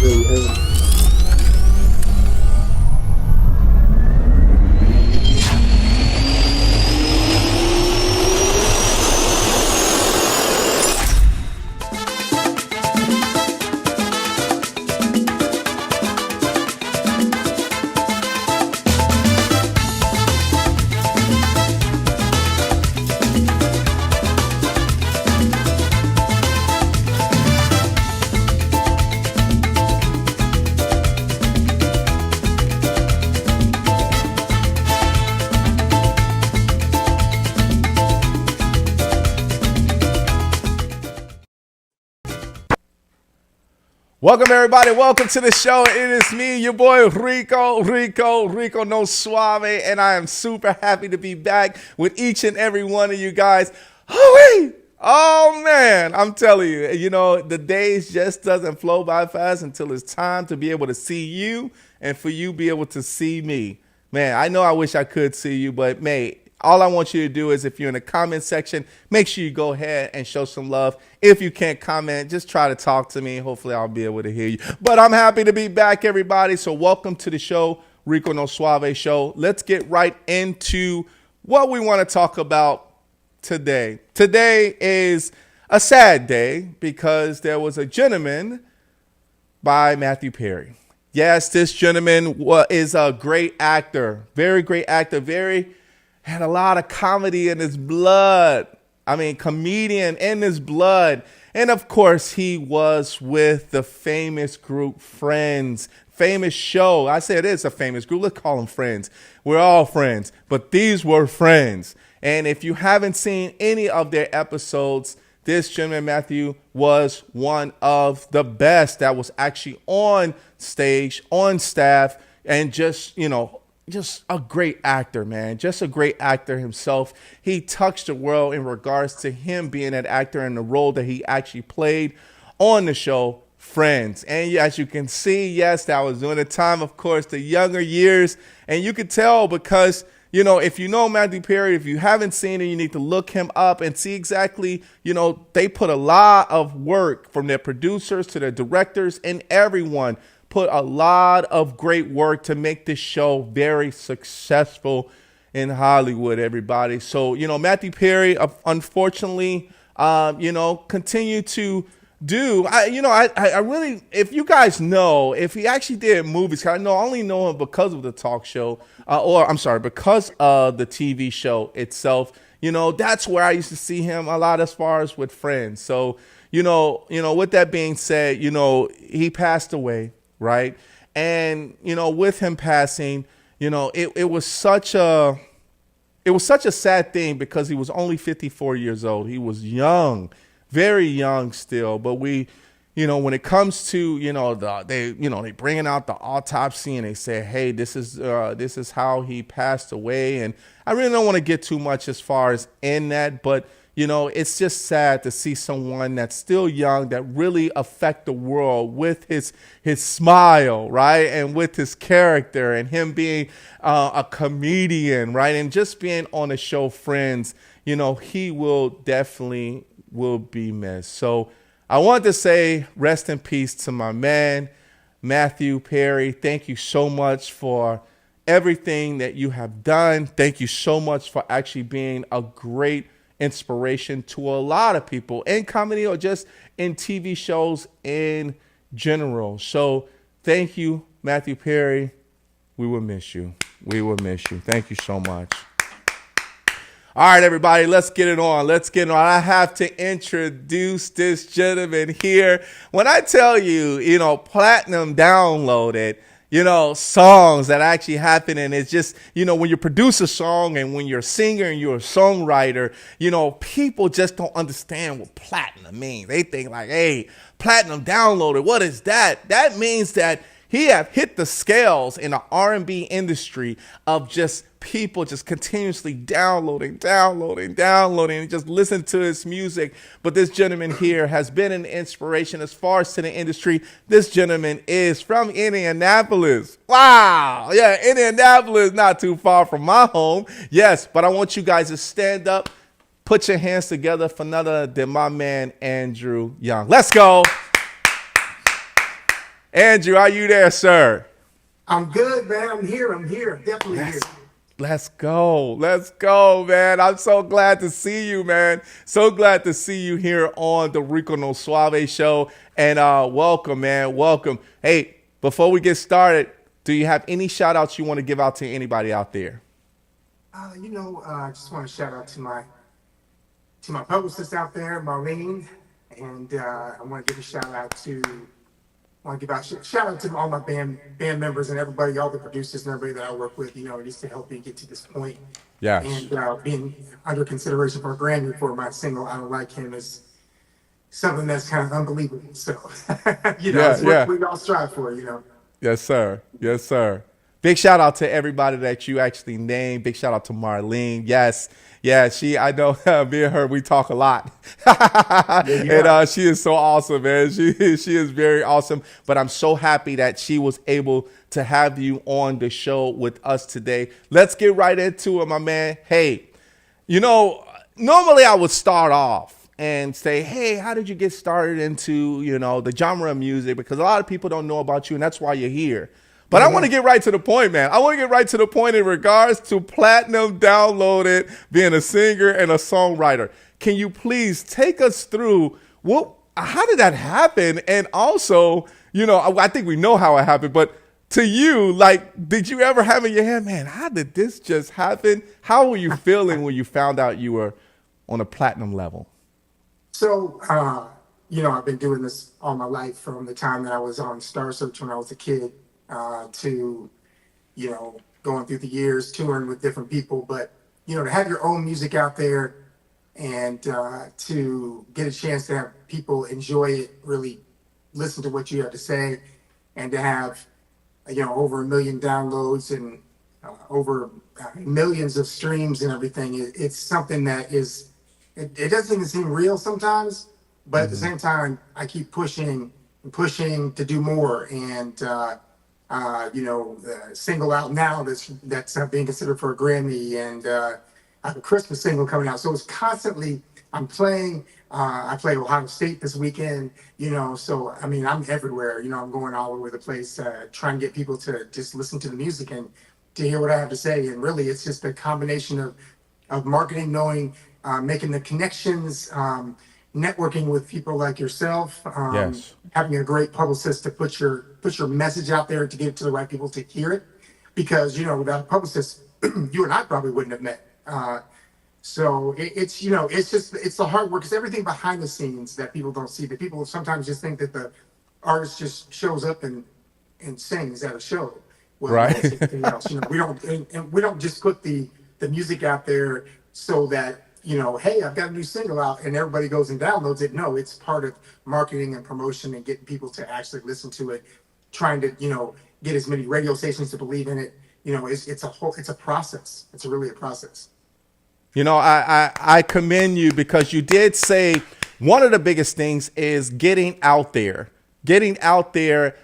Hey. Welcome, everybody. Welcome to the show. It is me, your boy Rico No Suave, and I am super happy to be back with each and every one of you guys. Oh, man, I'm telling you, the days just doesn't flow by fast until it's time to be able to see you and for you be able to see me. Man, I know I wish I could see you, but, mate, all I want you to do is if you're in the comment section, make sure you go ahead and show some love. If you can't comment, just try to talk to me. Hopefully I'll be able to hear you. But I'm happy to be back, everybody. So welcome to the show, Rico No Suave Show. Let's get right into what we want to talk about today. Today is a sad day because there was a gentleman by Matthew Perry. Yes, this gentleman is a great actor, very great actor, had a lot of comedy in his blood. I mean, comedian in his blood. And of course, he was with the famous group Friends, famous show. I say it is a famous group. Let's call them Friends. We're all friends, but these were Friends. And if you haven't seen any of their episodes, this gentleman, Matthew, was one of the best that was actually on stage, on staff, and just a great actor, man. Just a great actor himself. He touched the world in regards to him being an actor and the role that he actually played on the show Friends. And as you can see, yes, that was during the time, of course, the younger years. And you could tell because, if you know Matthew Perry, if you haven't seen it, you need to look him up and see exactly, they put a lot of work from their producers to their directors and everyone put a lot of great work to make this show very successful in Hollywood, everybody. So, Matthew Perry, unfortunately, continued to do, I really, if you guys know, if he actually did movies, I only know him because of the talk show, because of the TV show itself. That's where I used to see him a lot as far as with Friends. So, with that being said, he passed away. Right. And, with him passing, it was such a sad thing because he was only 54 years old. He was young, very young still. But when it comes to, they bringing out the autopsy and they say, hey, this is how he passed away. And I really don't want to get too much as far as in that, but it's just sad to see someone that's still young that really affect the world with his smile, right? And with his character and him being a comedian, right? And just being on the show Friends, he will definitely be missed. So I want to say rest in peace to my man, Matthew Perry. Thank you so much for everything that you have done. Thank you so much for actually being a great inspiration to a lot of people in comedy or just in TV shows in general. So thank you, Matthew Perry. We will miss you. We will miss you. Thank you so much. All right, everybody, let's get it on. I have to introduce this gentleman here. When I tell you, platinum downloaded, songs that actually happen. And it's just, when you produce a song and when you're a singer and you're a songwriter, people just don't understand what platinum means. They think like, hey, platinum downloaded, what is that? That means that he have hit the scales in the R&B industry of just people just continuously downloading, and just listen to his music. But this gentleman here has been an inspiration as far as to the industry. This gentleman is from Indianapolis. Wow. Yeah, Indianapolis, not too far from my home. Yes, but I want you guys to stand up, put your hands together for none other than my man, Andrew Young. Let's go. Andrew, are you there, sir? I'm good, man. I'm here. I'm here. Definitely Let's here. let's go. Let's go, man. I'm so glad to see you, man. So glad to see you here on the Rico No Suave show. And welcome, man. Welcome. Hey, before we get started, do you have any shout outs you want to give out to anybody out there? I just want to shout out to my publicist out there, Marlene, and I want to give a shout out to want to give out shout out to all my band members and everybody, all the producers and everybody that I work with. Just to help me get to this point, Yes. and being under consideration for a Grammy for my single "I Don't Like Him" is something that's kind of unbelievable. So, Yeah, it's what yeah. we all strive for. Yes, sir. Yes, sir. Big shout out to everybody that you actually named. Big shout out to Marlene. Yes. Yeah, I know me and her, we talk a lot. Yeah, And yeah. she is so awesome, man. She is very awesome. But I'm so happy that she was able to have you on the show with us today. Let's get right into it, my man. Hey, you know, normally I would start off and say, hey, how did you get started into, the genre of music? Because a lot of people don't know about you, and that's why you're here. But I want to Mhm. get right to the point, man. I want to get right to the point in regards to platinum downloaded, being a singer and a songwriter. Can you please take us through how did that happen? And also, I think we know how it happened, but to you, like, did you ever have in your head, man, how did this just happen? How were you feeling when you found out you were on a platinum level? So, I've been doing this all my life from the time that I was on Star Search when I was a kid to, going through the years, touring with different people. But, to have your own music out there and to get a chance to have people enjoy it, really listen to what you have to say, and to have, over 1 million downloads and over millions of streams and everything, it's something that it doesn't even seem real sometimes, but at the Hmm. same time, I keep pushing and pushing to do more. And single out now that's being considered for a Grammy, and I have a Christmas single coming out. So it's constantly I'm playing. I play Ohio State this weekend. So I mean I'm everywhere. I'm going all over the place, trying to get people to just listen to the music and to hear what I have to say. And really, it's just a combination of marketing, knowing, making the connections, networking with people like yourself, Yes. having a great publicist to put your message out there to get it to the right people to hear it. Because without a publicist, you and I probably wouldn't have met. So it's the hard work. It's everything behind the scenes that people don't see. That people sometimes just think that the artist just shows up and sings at a show. Well, no, it's Right. anything else. And we don't just put the music out there so that hey, I've got a new single out and everybody goes and downloads it. No, it's part of marketing and promotion and getting people to actually listen to it, trying to get as many radio stations to believe in it. It's a process. It's really a process. I commend you because you did say one of the biggest things is getting out there,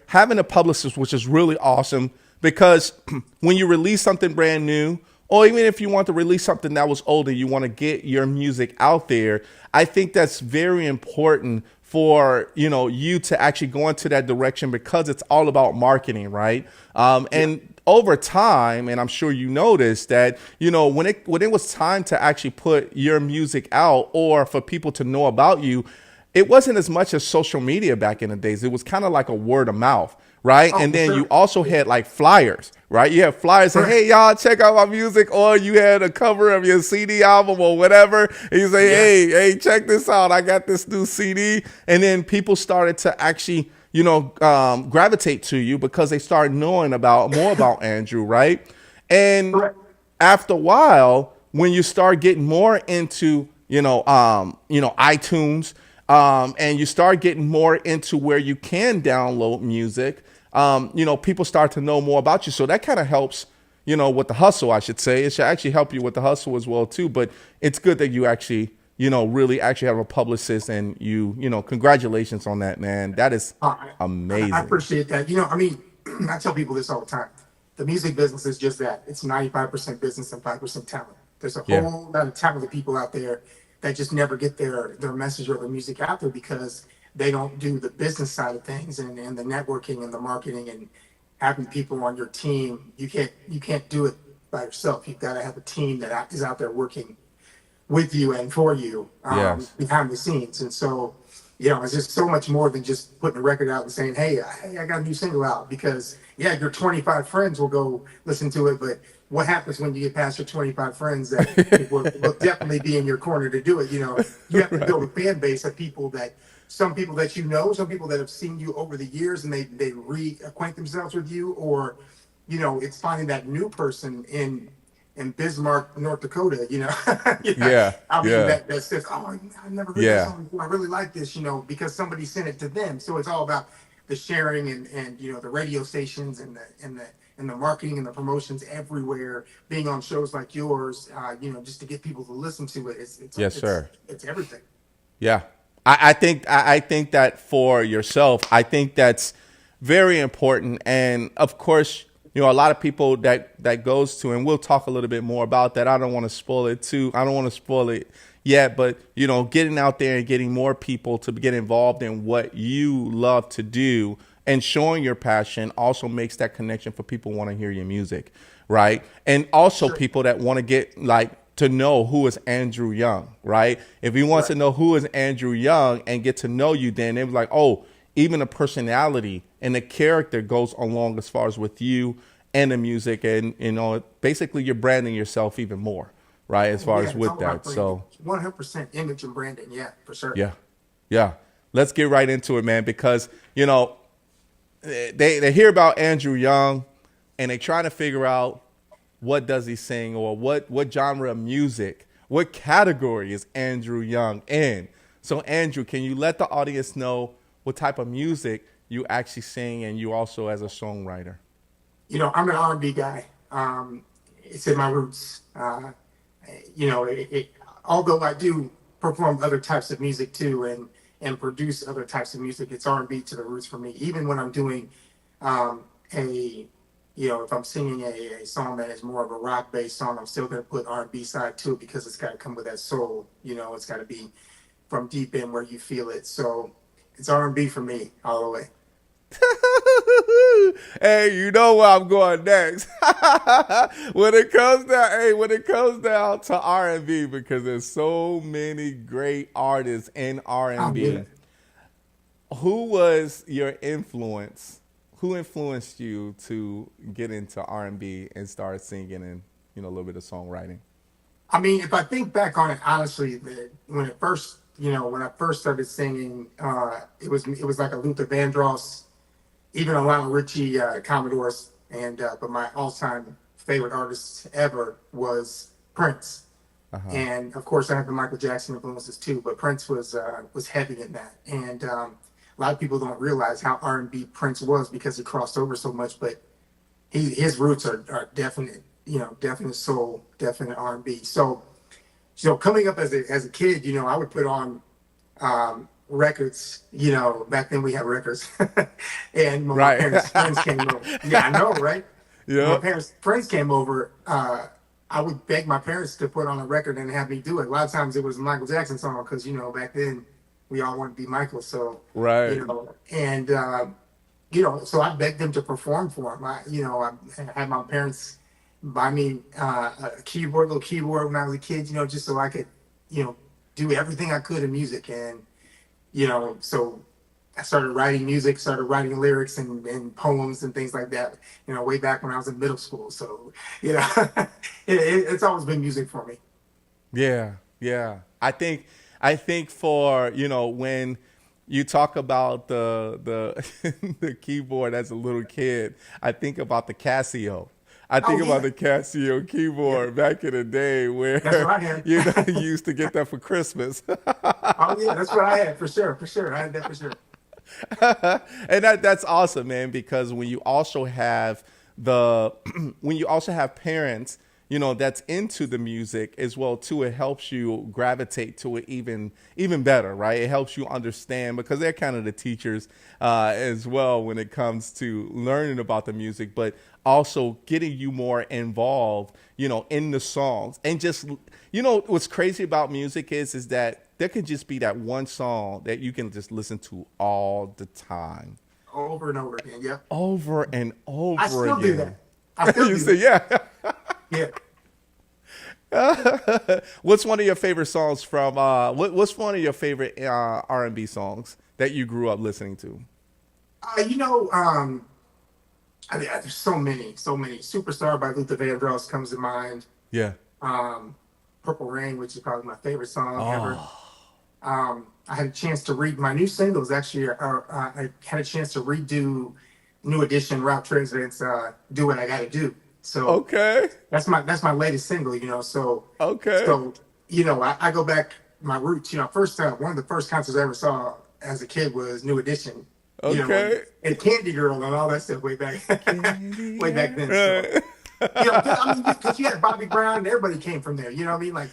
having a publicist, which is really awesome because when you release something brand new, or even if you want to release something that was older, you want to get your music out there. I think that's very important for you to actually go into that direction because it's all about marketing, right? Yeah. And over time, and I'm sure you noticed that when it was time to actually put your music out or for people to know about you, it wasn't as much as social media back in the days. It was kind of like a word of mouth, right? Oh, And for then you sure. also had like flyers, right? You had flyers saying, Correct. hey, y'all, check out my music. Or you had a cover of your CD album or whatever. And you say, Yes. hey, check this out. I got this new CD. And then people started to actually, gravitate to you because they started knowing about more about Andrew, right? And Correct. after a while, when you start getting more into, iTunes, and you start getting more into where you can download music, people start to know more about you. So that kind of helps, with the hustle, I should say. It should actually help you with the hustle as well, too. But it's good that you actually, really actually have a publicist and congratulations on that, man. That is I amazing. appreciate that. I tell people this all the time. The music business is just that. It's 95% business and 5% talent. There's a Yeah. whole lot of talented people out there that just never get their message or their music out there because they don't do the business side of things and the networking and the marketing and having people on your team. You can't do it by yourself. You've got to have a team that is out there working with you and for you Yes. behind the scenes. And so, it's just so much more than just putting a record out and saying, hey, I got a new single out. Because, yeah, your 25 friends will go listen to it. But what happens when you get past your 25 friends that will definitely be in your corner to do it? You have to build a fan base of people some people that some people that have seen you over the years and they reacquaint themselves with you, or, it's finding that new person in Bismarck, North Dakota, Yeah. I mean, Yeah. that says, oh, I never heard that Yeah. song before. I really like this, because somebody sent it to them. So it's all about the sharing and the radio stations and the marketing and the promotions everywhere, being on shows like yours, just to get people to listen to it. Yes, sir. It's everything. Yeah. I think that for yourself, I think that's very important. And of course, a lot of people that goes to, and we'll talk a little bit more about that. I don't want to spoil it too. I don't want to spoil it yet, but getting out there and getting more people to get involved in what you love to do and showing your passion also makes that connection for people who want to hear your music, right? And also people that want to get to know who is Andrew Young, right? If he wants to know who is Andrew Young and get to know you, then they're like, oh, even the personality and the character goes along as far as with you and the music, and basically you're branding yourself even more, right? As far as with that, so 100% image and branding, yeah, for sure. Yeah. Let's get right into it, man, because they hear about Andrew Young and they try to figure out what does he sing, or what genre of music, what category is Andrew Young in. So Andrew, can you let the audience know what type of music you actually sing, and you also as a songwriter? I'm an R&B guy. It's in my roots. Although I do perform other types of music too, and produce other types of music, it's R&B to the roots for me. Even when I'm doing if I'm singing a song that is more of a rock-based song, I'm still going to put R&B side to it, because it's got to come with that soul. It's got to be from deep in where you feel it. So it's R&B for me all the way. Hey, you know where I'm going next. when it comes down to R&B, because there's so many great artists in R&B. Who was your influence? Who influenced you to get into R&B and start singing and a little bit of songwriting? I mean, if I think back on it honestly, when I first started singing, it was like a Luther Vandross, even a Lionel Richie, Commodores, but my all-time favorite artist ever was Prince. And of course, I have the Michael Jackson influences too, but Prince was heavy in that. And a lot of people don't realize how R&B Prince was, because he crossed over so much. But his roots are definite, definite soul, definite R&B. So coming up as a kid, I would put on records. Back then we had records, and when my parents' friends came over. Yeah, I know, right? Yeah. When my parents' friends came over, I would beg my parents to put on a record and have me do it. A lot of times it was a Michael Jackson song, because back then we all wanted to be Michael. So and so I begged them to perform for him. I had my parents buy me a little keyboard when I was a kid, just so I could, do everything I could in music. And, so I started writing music, started writing lyrics and poems and things like that, way back when I was in middle school. So, it's always been music for me. Yeah. I think for, when you talk about the the keyboard as a little kid, I think about the Casio. I think about the Casio keyboard back in the day, where you used to get that for Christmas. Oh yeah, that's what I had for sure. I had that for sure. And that's awesome, man, because when you also have parents, that's into the music as well too, it helps you gravitate to it even better, right? It helps you understand, because they're kind of the teachers as well when it comes to learning about the music, but also getting you more involved, in the songs. And just, what's crazy about music is that there could just be that one song that you can just listen to all the time, Over and over again. Yep. over and I over still do again. that. I still You do say, that. yeah. Yeah. What's one of your favorite songs from? What's one of your favorite R&B songs that you grew up listening to? You know, I mean, there's so many, so many. Superstar by Luther Vandross comes to mind. Yeah. Um, Purple Rain, which is probably my favorite song ever. Oh. I had a chance to read my new singles. Actually, I had a chance to redo New Edition, Route President's "Do What I Gotta Do." So Okay. that's my latest single. You know, Okay. so you know, I go back my roots. You know, first one of the first concerts I ever saw as a kid was New Edition. You know, Okay. and Candy Girl and all that stuff way back, way back then. So Right. you know, I mean, because you had Bobby Brown and everybody came from there. You know what I mean? Like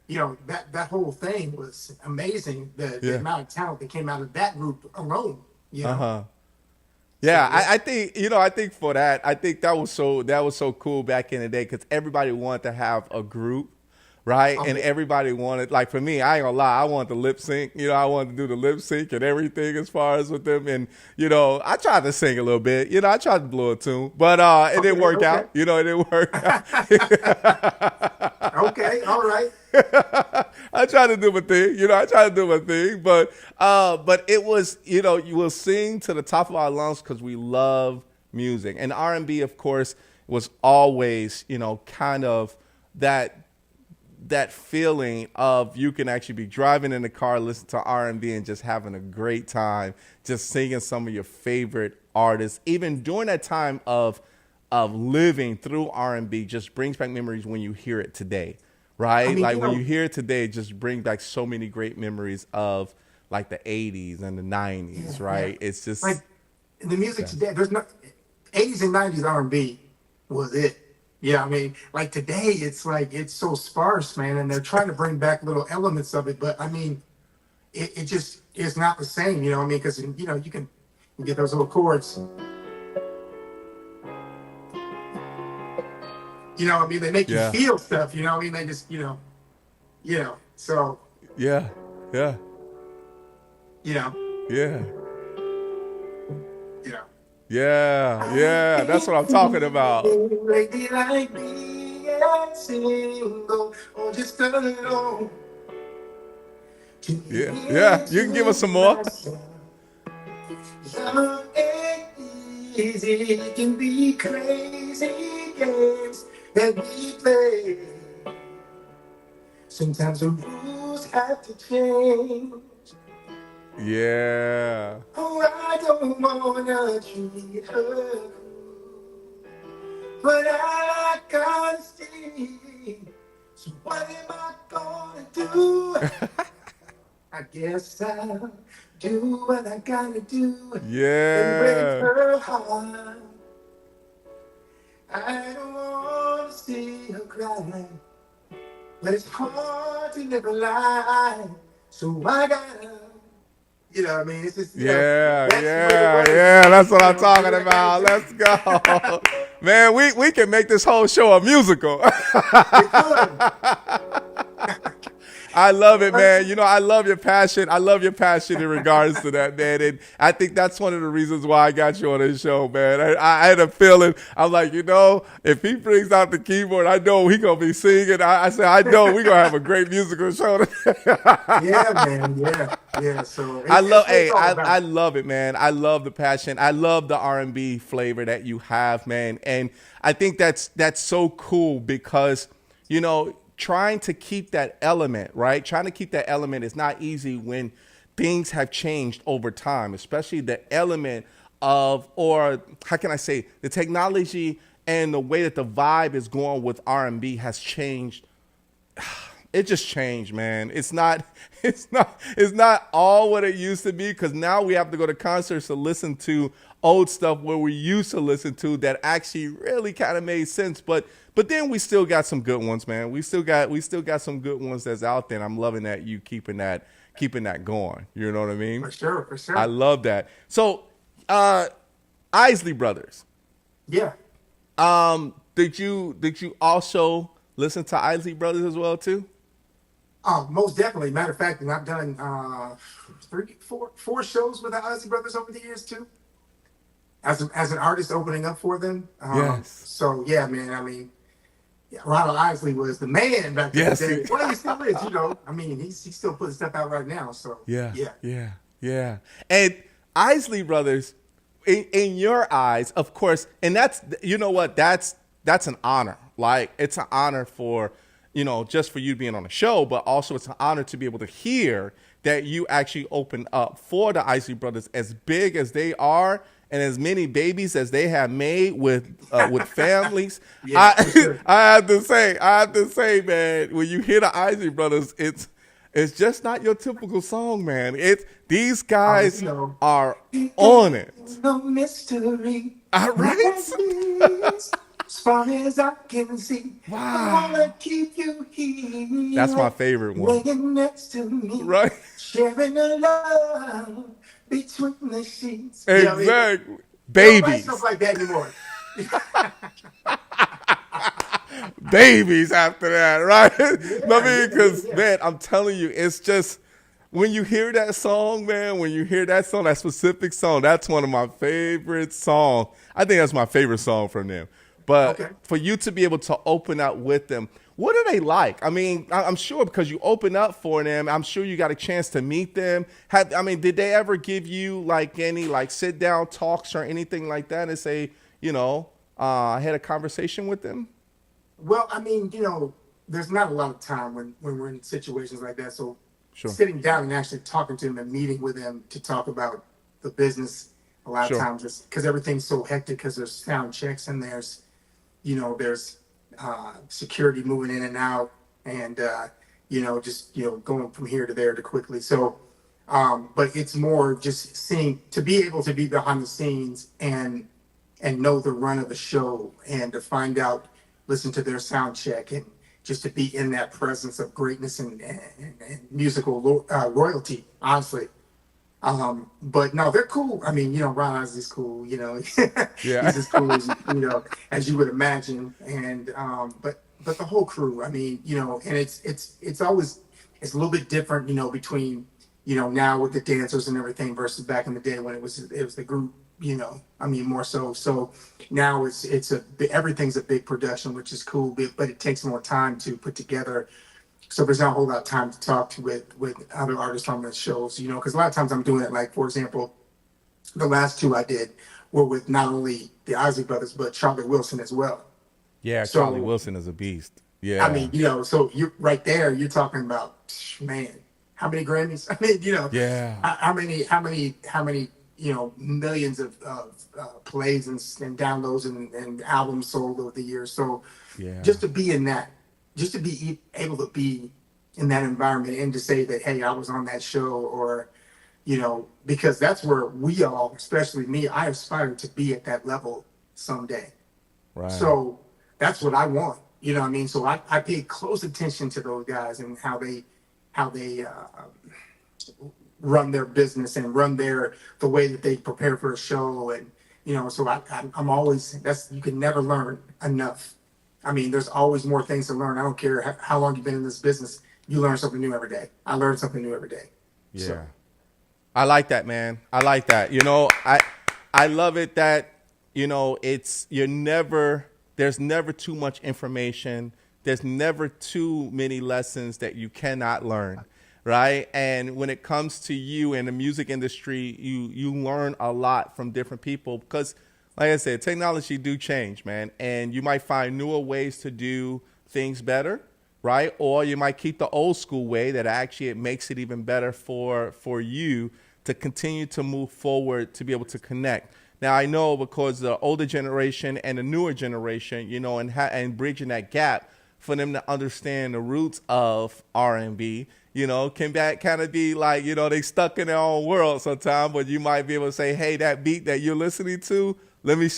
you know, that whole thing was amazing. The Yeah. amount of talent that came out of that group alone. You know, Uh-huh. so Yeah, yeah, I think I think for that, I think that was so cool back in the day because everybody wanted to have a group, right? oh And yeah, everybody wanted, like for me, I ain't gonna lie, I wanted to lip sync. I wanted to do the lip sync and everything as far as with them. And I tried to sing a little bit. I tried to blow a tune, but it didn't okay, work okay, out. It didn't work out. okay, all right, I tried to do my thing, I tried to do my thing, but it was, you will sing to the top of our lungs because we love music, and R&B, of course, was always, kind of that feeling of you can actually be driving in the car, listen to R&B, and just having a great time, just singing some of your favorite artists, even during that time of living through R&B, just brings back memories when you hear it today. I Right? mean, Like you when you know, hear it today, it just brings back so many great memories of like the 80s and the 90s, yeah, yeah. right? It's Like just, the music yeah. today, there's no 80s and 90s R&B was it. Yeah, I mean, like today, it's like it's so sparse, man, and they're trying to bring back little elements of it, but I mean, it just is not the same, you know what I mean? Because you get those little chords, you know what I mean? They make you Yeah. feel stuff, you know what I mean? They just, so, Yeah. Yeah. you know, Yeah. you know. Yeah. I Yeah. That's can't what I'm talking about. feel lately like being single or just alone. To Yeah. Yeah. hear You can give to us some more. myself, love ain't easy. It can be crazy games that we play. Sometimes the rules have to change. Yeah. Oh, I don't wanna treat her, but I like honesty. So what am I gonna do? I guess I'll do what I gotta do and break Yeah. her heart. I don't wanna see her cry, but it's hard to live a lie. So I gotta, you know what I mean? It's just, Yeah, that's the way the yeah, world yeah. is. That's what I'm Do talking what I about. gotta do. Let's go. Man, we can make this whole show a musical. We could. I love it, Right? man. I love your passion. I love your passion in regards to that, man. And I think that's one of the reasons why I got you on this show, man. I had a feeling. I'm like, if he brings out the keyboard, I know he gonna be singing. I said, I know we gonna have a great musical show. Yeah, man. Yeah, yeah. So I love, that's what it's hey, all I about. love it, man. I love the passion. I love the R&B flavor that you have, man. And I think that's so cool because, trying to keep that element, right? Trying to keep that element is not easy when things have changed over time, especially the element of, or how can I say, the technology and the way that the vibe is going with R&B has changed. It just changed, man. It's not all what it used to be because now we have to go to concerts to listen to old stuff where we used to listen to that actually really kind of made sense. But then we still got some good ones, man. We still got some good ones that's out there. And I'm loving that you keeping that going. You know what I mean? For sure, for I sure. love that. So, Isley Brothers. Yeah. Did you also listen to Isley Brothers as well too? Most definitely. Matter of fact, and I've done four shows with the Ozzy Brothers over the years too, as an artist opening up for them. Yes. So yeah, man. I mean, yeah, Ronald Isley was the man back in the Yes. day. Well, he still is. You know, I mean, he's still putting stuff out right now. So Yeah, yeah. yeah, yeah. And Isley Brothers, in your eyes, of course, and that's, you know what, that's an honor. Like, it's an honor for, just for you being on the show, but also it's an honor to be able to hear that you actually open up for the Isley Brothers, as big as they are and as many babies as they have made with families. Yeah, for sure. I have to say, man, when you hear the Isley Brothers, it's just not your typical song, man. These guys You know, are on it. no mystery. All right. As far as I can see, I Wow. wanna keep you here. That's my favorite one. Laying next to me, Right? sharing a love between the sheets. You know what I mean? Exactly. They don't write stuff Babies. like that anymore. Babies after that, right? I Yeah, mean, yeah, yeah, because, yeah. man, I'm telling you, it's just, when you hear that song, man, when you hear that song, that specific song, that's one of my favorite songs. I think that's my favorite song from them. But Okay. for you to be able to open up with them, what are they like? I mean, I'm sure because you open up for them, I'm sure you got a chance to meet them. Did they ever give you like any like sit down talks or anything like that and say, I had a conversation with them? Well, I mean, there's not a lot of time when we're in situations like that. So Sure. sitting down and actually talking to them and meeting with them to talk about the business, a lot of Sure. times just because everything's so hectic because there's sound checks and there's security moving in and out and just going from here to there to quickly. So but it's more just seeing to be able to be behind the scenes and know the run of the show and to find out, listen to their sound check and just to be in that presence of greatness and musical royalty, honestly. But no, they're cool. I mean, Ron Oz is cool. He's Yeah. as cool as as you would imagine. And but the whole crew. I mean, and it's always it's a little bit different. Between now with the dancers and everything versus back in the day when it was the group. I mean, more so. So now everything's a big production, which is cool, but it takes more time to put together. So there's not a whole lot of time to talk with other artists on the shows, because a lot of times I'm doing it. Like, for example, the last two I did were with not only the Isley Brothers but Charlie Wilson as well. Yeah, Charlie So Wilson is a beast. I Yeah. mean, so you're right there. You're talking about, man, how many Grammys? I mean, Yeah. how many millions of plays and downloads and albums sold over the years. So Yeah. just to be in that, just to be able to be in that environment and to say that, hey, I was on that show, or because that's where we all, especially me, I aspire to be at that level someday. Right. So that's what I want. You know what I mean? So I pay close attention to those guys and how they run their business and run the way that they prepare for a show. And so I'm always, you can never learn enough. I mean, there's always more things to learn. I don't care how long you've been in this business, you learn something new every day. I learn something new every day. Yeah. So I like that, man. I like that. I love it that, there's never too much information. There's never too many lessons that you cannot learn, right? And when it comes to you in the music industry, you learn a lot from different people because, like I said, technology do change, man. And you might find newer ways to do things better, right? Or you might keep the old school way that actually it makes it even better for you to continue to move forward, to be able to connect. Now, I know because the older generation and the newer generation, and bridging that gap for them to understand the roots of R&B, can that kind of be like, they stuck in their own world sometimes, but you might be able to say, hey, that beat that you're listening to, let me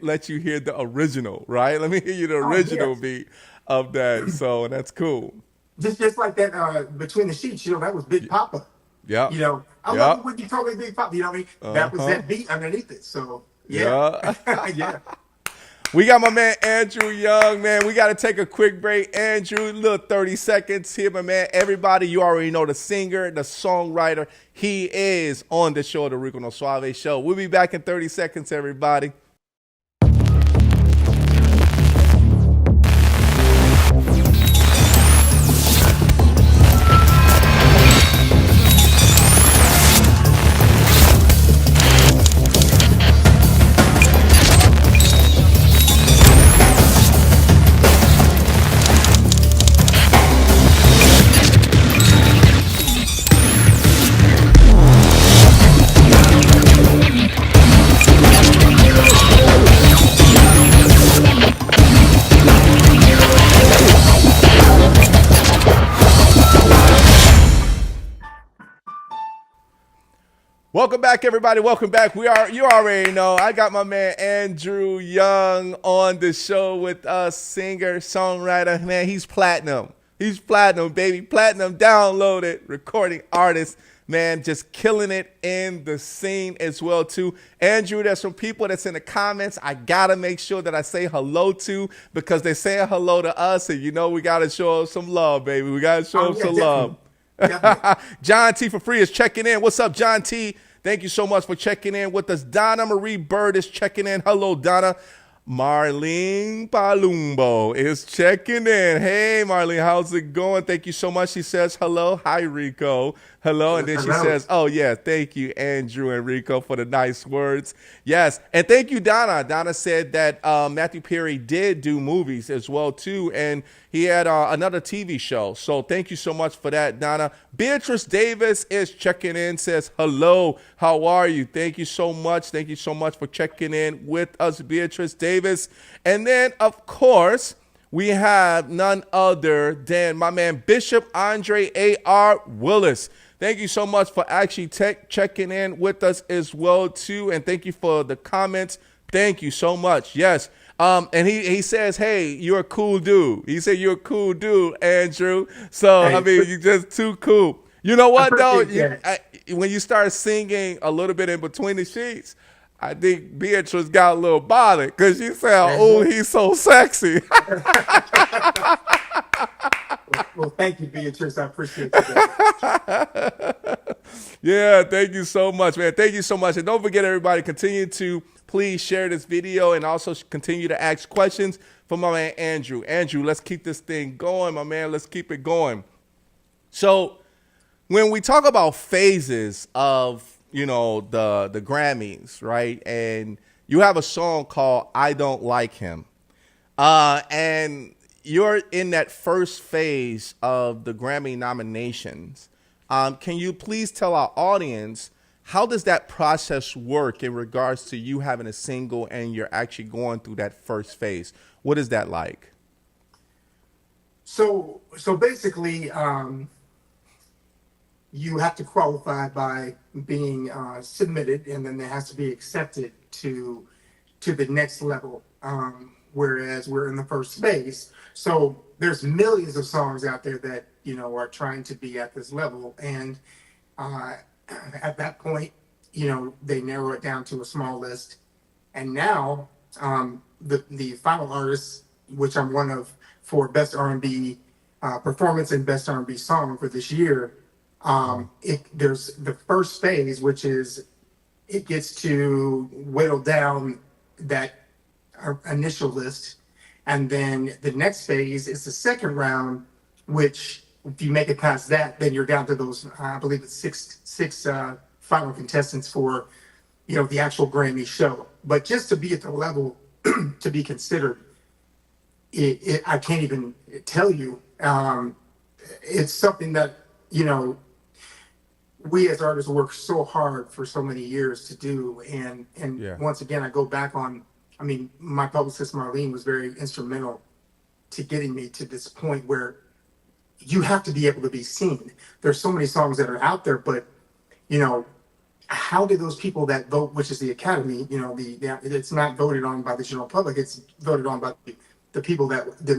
let you hear the original, right? Let me hear you the original yes. beat of that. So that's cool. Just like that, Between the Sheets, that was Big Papa. Yeah. I love it when you talk like Big Papa. You know what I mean? That was that beat underneath it. So yeah, Yeah. yeah. We got my man Andrew Young, man. We got to take a quick break. Andrew, little 30 seconds here, my man. Everybody, you already know the singer, the songwriter. He is on the show, the Rico No Suave Show. We'll be back in 30 seconds, everybody. Welcome back, everybody. Welcome back. You already know, I got my man Andrew Young on the show with us, singer, songwriter. Man, he's platinum. He's platinum, baby. Platinum downloaded, recording artist. Man, just killing it in the scene as well, too. Andrew, there's some people that's in the comments I got to make sure that I say hello to because they're saying hello to us, and you know we got to show them some love, baby. We got to show them some love. John T for free is checking in. What's up, John T? Thank you so much for checking in with us. Donna Marie Bird is checking in. Hello, Donna. Marlene Palumbo is checking in. Hey, Marlene, how's it going? Thank you so much. She says hello. Hi, Rico. Hello. And then she says, oh, yeah, thank you, Andrew and Rico, for the nice words. Yes. And thank you, Donna. Donna said that Matthew Perry did do movies as well, too. And he had another TV show. So thank you so much for that, Donna. Beatrice Davis is checking in, says hello. How are you? Thank you so much. Thank you so much for checking in with us, Beatrice Davis. And then, of course, we have none other than my man, Bishop Andre A.R. Willis. Thank you so much for actually checking in with us as well, too. And thank you for the comments. Thank you so much. Yes. And he says, hey, you're a cool dude. He said you're a cool dude, Andrew. So, hey, I mean, you're just too cool. You know what, though? When you start singing a little bit in between the sheets, I think Beatrice got a little bothered because she said, oh, he's so sexy. Well, thank you, Beatrice. I appreciate that. Yeah, thank you so much, man. Thank you so much. And don't forget, everybody, continue to please share this video and also continue to ask questions for my man, Andrew. Andrew, let's keep this thing going, my man. Let's keep it going. So when we talk about phases of, you know, the Grammys, right? And you have a song called I Don't Like Him. And you're in that first phase of the Grammy nominations. Can you please tell our audience, how does that process work in regards to you having a single and you're actually going through that first phase? What is that like? So basically, you have to qualify by being submitted, and then there has to be accepted to the next level. Whereas we're in the first phase. So there's millions of songs out there that, you know, are trying to be at this level. And at that point, you know, they narrow it down to a small list. And now the final artist, which I'm one of for Best R&B Performance and Best R&B Song for this year, there's the first phase, which is it gets to whittle down that initial list, and then the next phase is the second round, which if you make it past that, then you're down to those I believe it's six final contestants for, you know, the actual Grammy show. But just to be at the level to be considered, I can't even tell you. It's something that, you know, we as artists work so hard for so many years to do, and once again I go back on, I mean, my publicist, Marlene, was very instrumental to getting me to this point where you have to be able to be seen. There's so many songs that are out there, but, you know, how do those people that vote, which is the Academy, you know, it's not voted on by the general public, it's voted on by the people that, the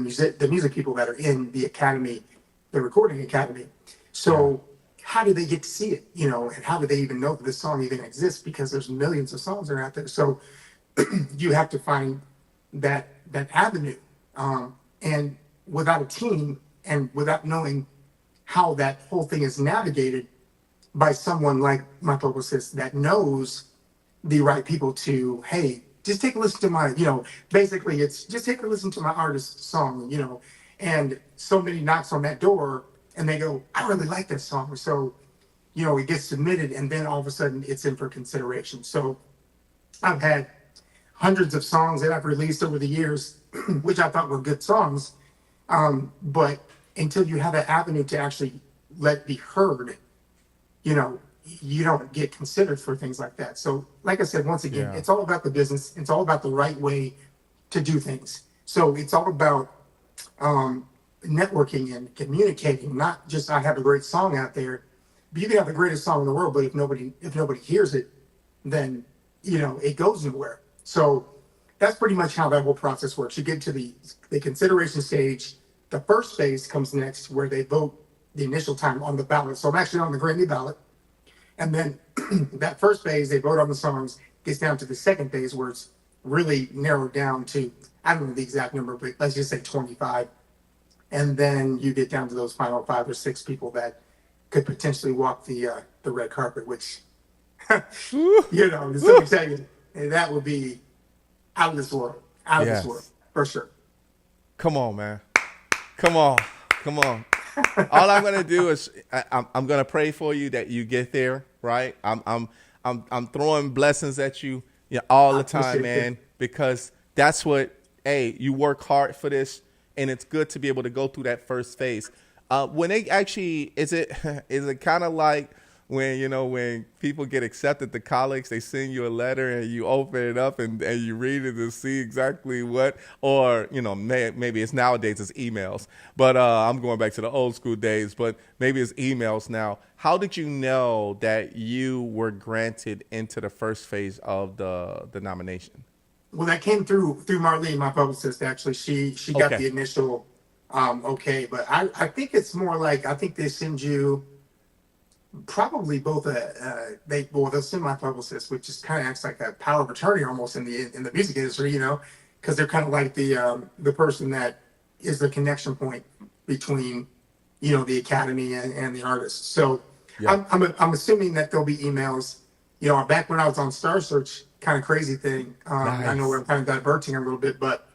music people that are in the Academy, the Recording Academy. So how do they get to see it, you know, and how do they even know that this song even exists? Because there's millions of songs that are out there. So you have to find that avenue, and without a team and without knowing how that whole thing is navigated by someone like my publicist that knows the right people to, hey, just take a listen to my, basically it's just take a listen to my artist's song, and so many knocks on that door and they go, I really like that song. So, it gets submitted and then all of a sudden it's in for consideration. So I've had hundreds of songs that I've released over the years, which I thought were good songs. But until you have that avenue to actually let be heard, you don't get considered for things like that. So, like I said, once again, it's all about the business. It's all about the right way to do things. So it's all about networking and communicating, not just I have a great song out there. But you can have the greatest song in the world, but if nobody hears it, then it goes nowhere. So that's pretty much how that whole process works. You get to the consideration stage. The first phase comes next, where they vote the initial time on the ballot. So I'm actually on the Grammy ballot. And then that first phase, they vote on the songs, gets down to the second phase where it's really narrowed down to, I don't know the exact number, but let's just say 25. And then you get down to those final 5 or 6 people that could potentially walk the red carpet, which, so exciting. And that would be out of this world, this world, for sure. Come on, man. Come on. All I'm gonna do is I'm gonna pray for you that you get there, right? I'm throwing blessings at you, all the time, man, because that's what. Hey, you work hard for this, and it's good to be able to go through that first phase. When they actually is it kind of like when people get accepted to college, they send you a letter and you open it up and you read it to see exactly what, or maybe it's nowadays it's emails, but I'm going back to the old school days, but maybe it's emails now. How did you know that you were granted into the first phase of the nomination? Well, that came through Marlene, my publicist. Actually, she got the initial okay, but I think it's more like, I think they send you probably both they'll send my publicist, which just kind of acts like a power of attorney almost in the music industry, because they're kind of like the person that is the connection point between the academy and the artist. So I'm assuming that there'll be emails. Back when I was on Star Search, kind of crazy thing. Nice. I know I'm kind of diverting a little bit, but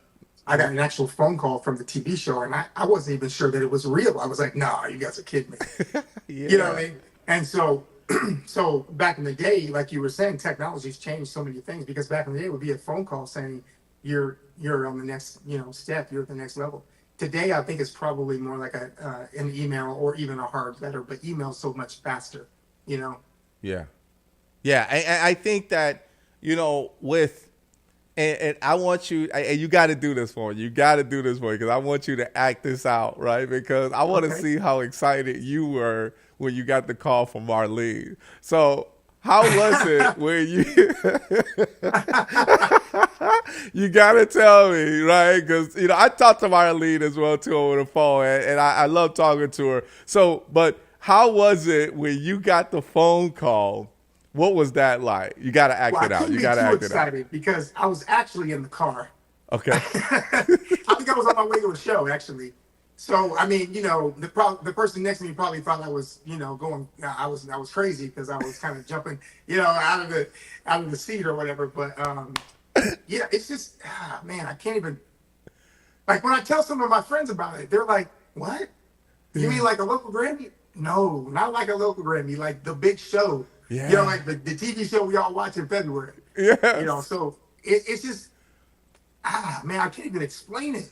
I got an actual phone call from the TV show, and I wasn't even sure that it was real. I was like, nah, you guys are kidding me. You know what I mean? And so back in the day, like you were saying, technology's changed so many things, because back in the day it would be a phone call saying you're on the next step, you're at the next level. Today, I think it's probably more like an email or even a hard letter, but email's so much faster, Yeah. I think that, with, and I want you, and you got to do this for me. You got to do this for me, because I want you to act this out, right? Because I want to see how excited you were when you got the call from Marlene. So how was it when you got to tell me, right? Because, I talked to Marlene as well, too, over the phone, and I love talking to her. So, but how was it when you got the phone call? What was that like? You got to act it out. You got to act it out. Because I was actually in the car. Okay. I think I was on my way to a show, actually. So, I mean, the person next to me probably thought I was, going. I was crazy because I was kind of jumping, out of the seat or whatever. But it's just, man, I can't even. Like, when I tell some of my friends about it, they're like, "What? You mean like a local Grammy?" No, not like a local Grammy, like the big show. Yeah. Like the TV show we all watch in February. Yeah. So it's just, man, I can't even explain it,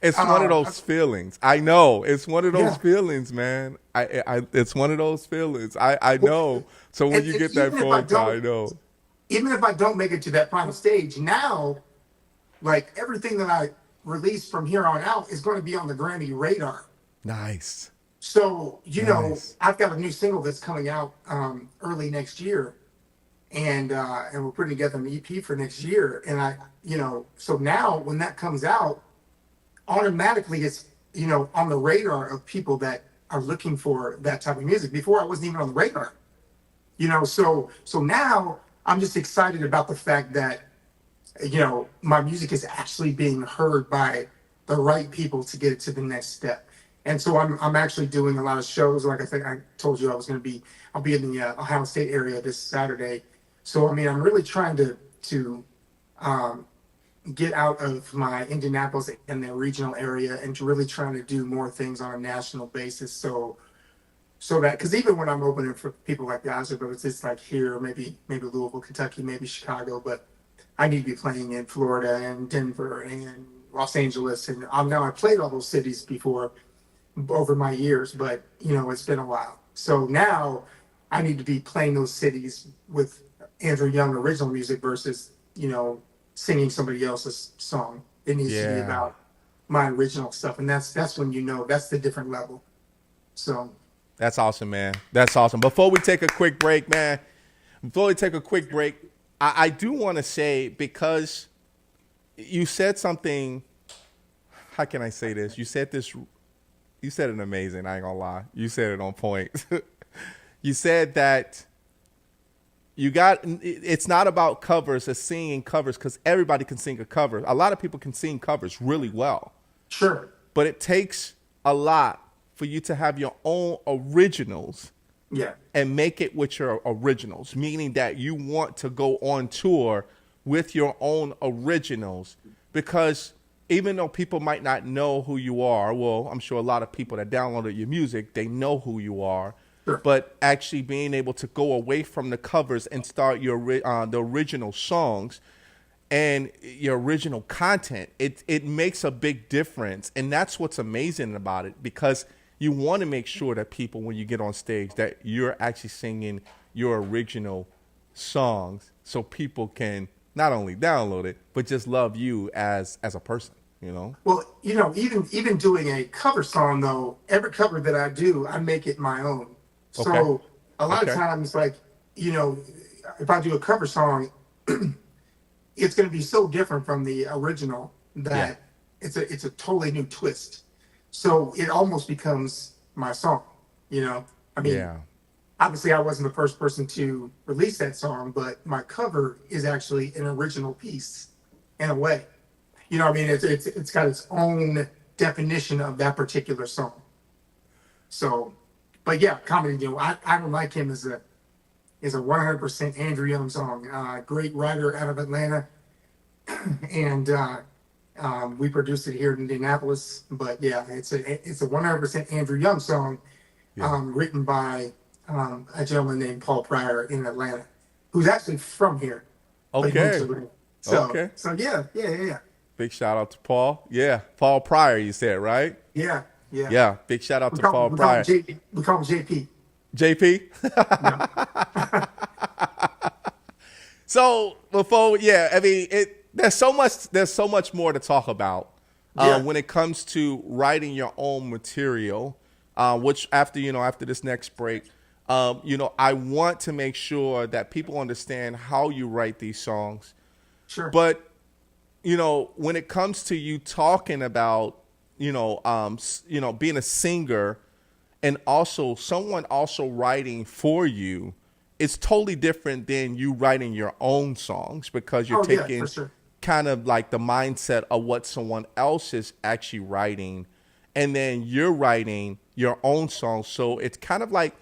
It's one of those feelings. I know. It's one of those feelings, man. It's one of those feelings. I know. So when you get that phone call, I know. Even if I don't make it to that final stage, now, like, everything that I release from here on out is going to be on the Grammy radar. Nice. So, I've got a new single that's coming out early next year, and we're putting together an EP for next year. And so now when that comes out, automatically it's, on the radar of people that are looking for that type of music. Before, I wasn't even on the radar, so now I'm just excited about the fact that my music is actually being heard by the right people to get it to the next step. And so I'm actually doing a lot of shows. Like I think I told you, I'll be in the Ohio State area this Saturday. So I mean, I'm really trying to um, get out of my Indianapolis and the regional area, and to really trying to do more things on a national basis. So that, because even when I'm opening for people like guys, but it's just like here, maybe Louisville, Kentucky, maybe Chicago, but I need to be playing in Florida and Denver and Los Angeles, and now I played all those cities before over my years, but it's been a while. So now I need to be playing those cities with Andrew Young original music versus singing somebody else's song. It needs to be about my original stuff, and that's when that's the different level. So That's awesome, man. That's awesome. Before we take a quick break, I do want to say, because you said something, how can I say this? You said it amazing. I ain't gonna lie. You said it on point. You said that it's not about covers, it's singing covers, because everybody can sing a cover. A lot of people can sing covers really well. Sure. But it takes a lot for you to have your own originals. Yeah. And make it with your originals, meaning that you want to go on tour with your own originals, because even though people might not know who you are, well, I'm sure a lot of people that downloaded your music, they know who you are. Sure. But actually being able to go away from the covers and start the original songs and your original content, it makes a big difference. And that's what's amazing about it, because you want to make sure that people, when you get on stage, that you're actually singing your original songs, so people can not only download it, but just love you as a person, Well, even doing a cover song, though, every cover that I do, I make it my own. Okay. So a lot Okay. of times, like, if I do a cover song, it's going to be so different from the original that it's a totally new twist. So it almost becomes my song, I mean, obviously I wasn't the first person to release that song, but my cover is actually an original piece in a way. I mean, it's got its own definition of that particular song. So, but yeah, comedy, I don't like him as a 100% Andrew Young song. Great writer out of Atlanta, and we produced it here in Indianapolis. But yeah, it's a 100% Andrew Young song, written by a gentleman named Paul Pryor in Atlanta, who's actually from here. Okay. So yeah. Big shout out to Paul. Yeah, Paul Pryor, you said, right? Yeah. Yeah, big shout out to Paul Pryor. We call him JP. JP? Yeah. So there's so much more to talk about when it comes to writing your own material, which after this next break, I want to make sure that people understand how you write these songs. Sure. But when it comes to you talking about, being a singer and also someone also writing for you, it's totally different than you writing your own songs, because you're taking kind of like the mindset of what someone else is actually writing, and then you're writing your own songs. So it's kind of like,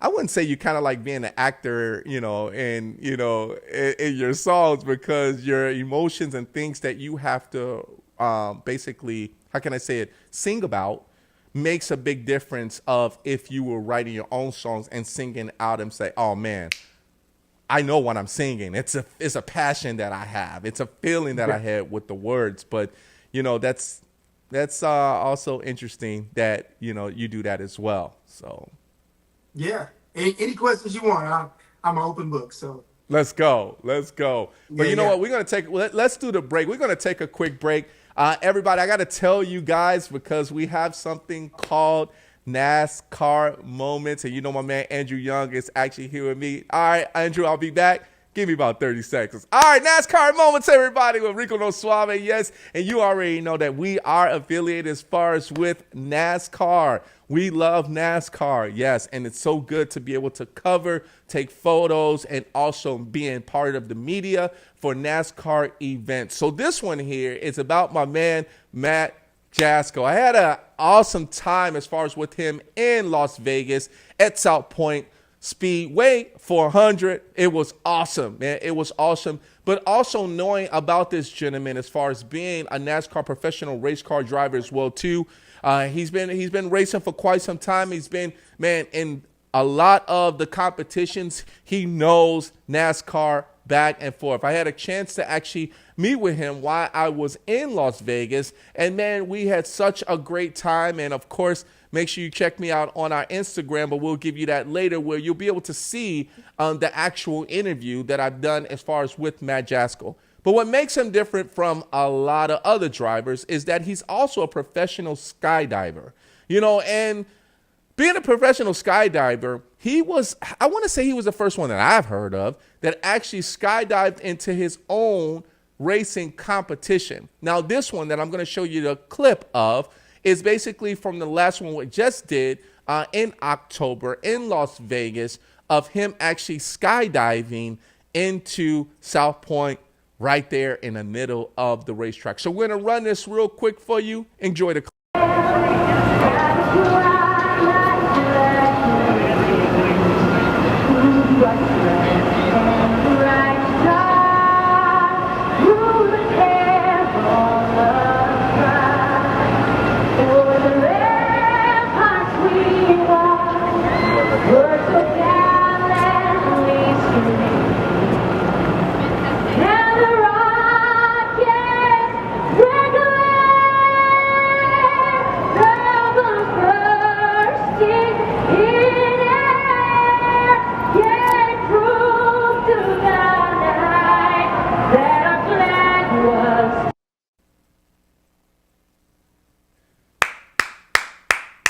I wouldn't say you kind of like being an actor, in your songs, because your emotions and things that you have to basically, how can I say it, sing about, makes a big difference of if you were writing your own songs and singing out and say, oh man, I know what I'm singing. It's a passion that I have. It's a feeling that I had with the words. But, that's also interesting that, you do that as well. So. Yeah. Any questions you want, I'm an open book. So let's go. But you know what? We're gonna let's do the break. We're gonna take a quick break. Everybody, I gotta tell you guys, because we have something called NASCAR Moments, and my man Andrew Young is actually here with me. All right, Andrew, I'll be back. Give me about 30 seconds. All right, NASCAR moments, everybody, with Rico No Suave. Yes, and you already know that we are affiliated as far as with NASCAR. We love NASCAR, yes, and it's so good to be able to cover, take photos, and also being part of the media for NASCAR events. So this one here is about my man, Matt Jasko. I had an awesome time as far as with him in Las Vegas at South Point Speedway 400. It was awesome, man. It was awesome. But also knowing about this gentleman as far as being a NASCAR professional race car driver as well too. He's been racing for quite some time. He's been, man, in a lot of the competitions. He knows NASCAR back and forth. I had a chance to actually meet with him while I was in Las Vegas, and man, we had such a great time. And of course, make sure you check me out on our Instagram, but we'll give you that later, where you'll be able to see the actual interview that I've done as far as with Matt Jasko. But what makes him different from a lot of other drivers is that he's also a professional skydiver, and being a professional skydiver, I want to say he was the first one that I've heard of that actually skydived into his own racing competition. Now, this one that I'm going to show you the clip of is basically from the last one we just did in October in Las Vegas, of him actually skydiving into South Point right there in the middle of the racetrack. So we're going to run this real quick for you. Enjoy the clip.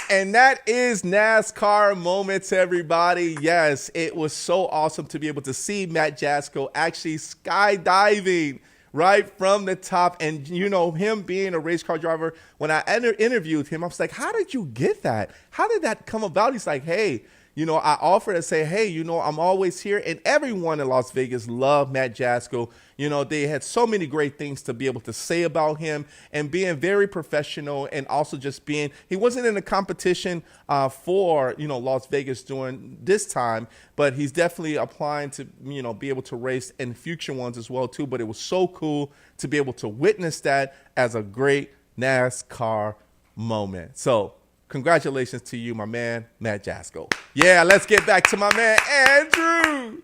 And that is NASCAR moments, everybody. Yes, it was so awesome to be able to see Matt Jasko actually skydiving right from the top. And, him being a race car driver, when I interviewed him, I was like, how did you get that? How did that come about? He's like, hey, I offered to say, hey, I'm always here. And everyone in Las Vegas loved Matt Jasko. They had so many great things to be able to say about him, and being very professional, and also just he wasn't in a competition for, Las Vegas during this time, but he's definitely applying to, be able to race in future ones as well too. But it was so cool to be able to witness that as a great NASCAR moment. So congratulations to you, my man, Matt Jasko. Yeah, let's get back to my man, Andrew.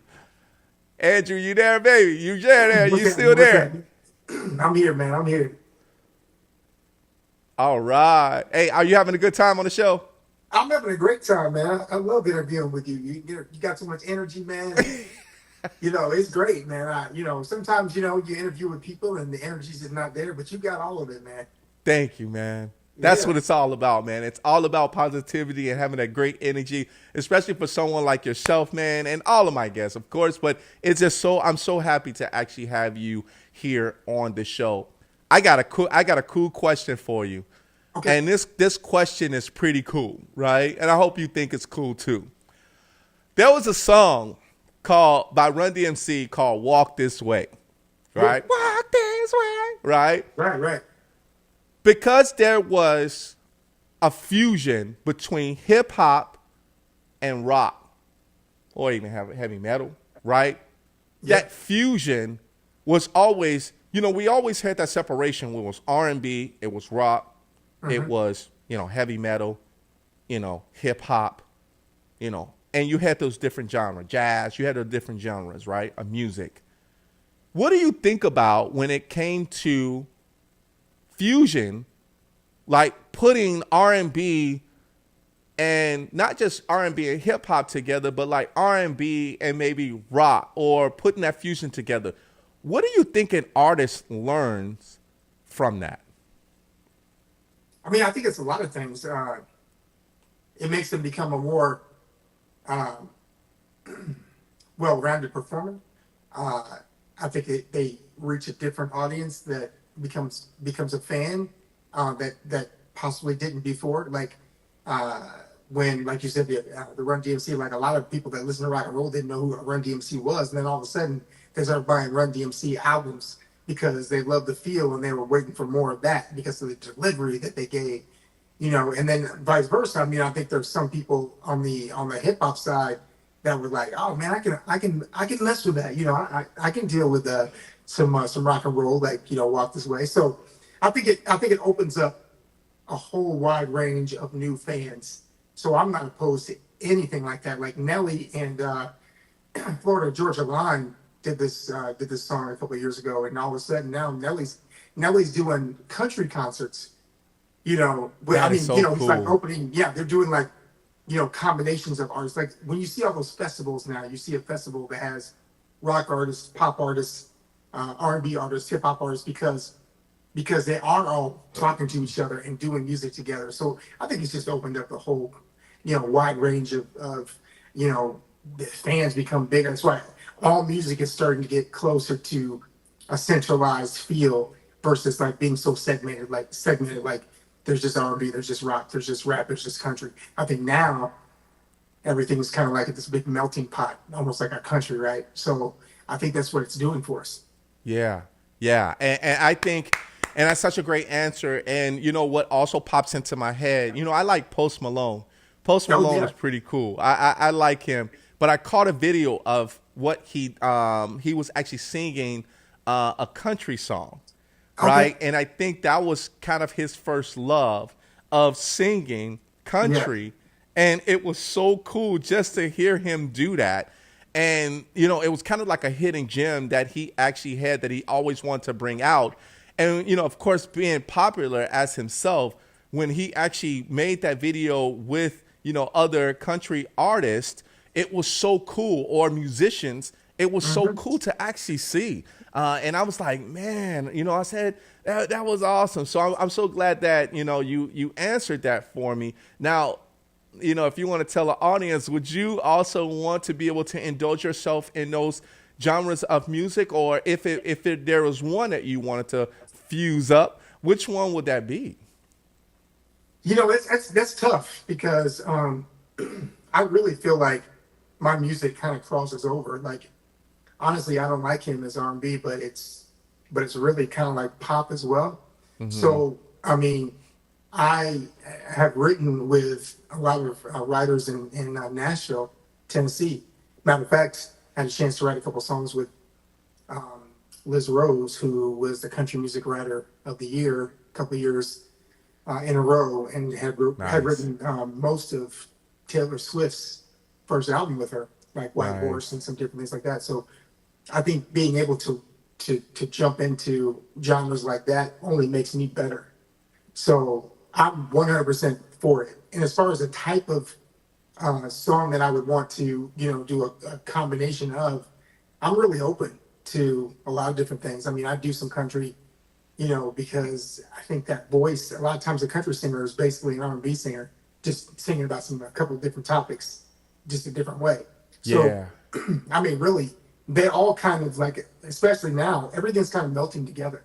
Andrew, you there, baby? You there? You still there? I'm here, man. I'm here. All right. Hey, are you having a good time on the show? I'm having a great time, man. I love interviewing with you. You got so much energy, man. It's great, man. Sometimes, you interview with people and the energy's just not there, but you got all of it, man. Thank you, man. That's what it's all about, man. It's all about positivity and having that great energy, especially for someone like yourself, man, and all of my guests, of course. But it's just I'm so happy to actually have you here on the show. I got a cool question for you. Okay. And this question is pretty cool, right? And I hope you think it's cool too. There was a song by Run DMC called "Walk This Way," right? Walk this way, right? Right. Because there was a fusion between hip hop and rock, or even heavy metal, right? Yeah. That fusion was always, we always had that separation where it was R&B, it was rock, it was, heavy metal, hip hop, and you had those different genres, jazz, you had the different genres, right, of music. What do you think about when it came to fusion, like putting R&B and not just R&B and hip hop together, but like R&B and maybe rock, or putting that fusion together? What do you think an artist learns from that? I mean, I think it's a lot of things. It makes them become a more well-rounded performer. I think they reach a different audience that becomes a fan that possibly didn't before. Like when, like you said, the Run DMC, like a lot of people that listen to rock and roll didn't know who Run DMC was, and then all of a sudden they started buying Run DMC albums because they loved the feel and they were waiting for more of that because of the delivery that they gave. And then vice versa. I mean, I think there's some people on the hip hop side that were like, oh man, I can mess with that. I can deal with some rock and roll, like Walk This Way. So I think it opens up a whole wide range of new fans. So I'm not opposed to anything like that. Like Nelly and Florida Georgia Line did this song a couple of years ago, and all of a sudden now Nelly's doing country concerts. But I That mean, is so he's like cool. opening. Yeah, they're doing like combinations of artists. Like when you see all those festivals now, you see a festival that has rock artists, pop artists, R&B artists, hip hop artists, because they are all talking to each other and doing music together. So I think it's just opened up a whole wide range of the fans become bigger. That's why all music is starting to get closer to a centralized feel versus like being so segmented like there's just R&B, there's just rock, there's just rap, there's just country. I think now everything is kind of like this big melting pot, almost like a country, right? So I think that's what it's doing for us. Yeah, yeah, and I think, and that's such a great answer. And what also pops into my head, I like Post Malone. Post Oh Malone yeah, is pretty cool. I like him, but I caught a video of what he was actually singing a country song, okay, right? And I think that was kind of his first love of singing yeah, country. And it was so cool just to hear him do that. And, it was kind of like a hidden gem that he actually had that he always wanted to bring out. And, of course, being popular as himself, when he actually made that video with, other country artists, it was so cool, or musicians, it was so hmm cool to actually see. And I was like, man, I said, that was awesome. So I'm so glad that, you answered that for me. Now, if you want to tell the audience, would you also want to be able to indulge yourself in those genres of music? Or if there was one that you wanted to fuse up, which one would that be? that's tough because I really feel like my music kind of crosses over. Like honestly, I don't like him as R&B, but it's really kind of like pop as well. Hmm. So I mean, I have written with a lot of writers in Nashville, Tennessee. Matter of fact, I had a chance to write a couple songs with um, Liz Rose, who was the Country Music Writer of the Year a couple of years in a row, and had Nice. written most of Taylor Swift's first album with her, like White Horse Nice. and some different things like that. So I think being able to jump into genres like that only makes me better. So I'm 100% for it. And as far as the type of song that I would want to, do a combination of, I'm really open to a lot of different things. I mean, I do some country, because I think that voice, a lot of times a country singer is basically an R&B singer, just singing about a couple of different topics, just a different way. So, Yeah. I mean, really, they all kind of like, especially now, everything's kind of melting together.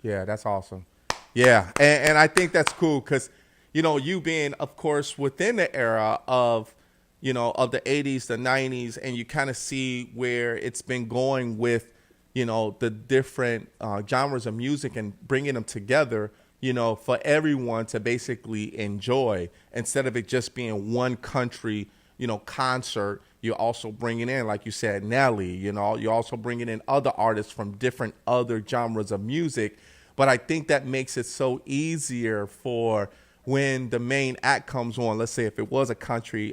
Yeah, that's awesome. Yeah, and I think that's cool because, you being, of course, within the era of, of the 80s, the 90s, and you kind of see where it's been going with, the different genres of music and bringing them together, for everyone to basically enjoy instead of it just being one country, concert. You're also bringing in, like you said, Nelly, you're also bringing in other artists from different other genres of music. But I think that makes it so easier for when the main act comes on. Let's say if it was a country,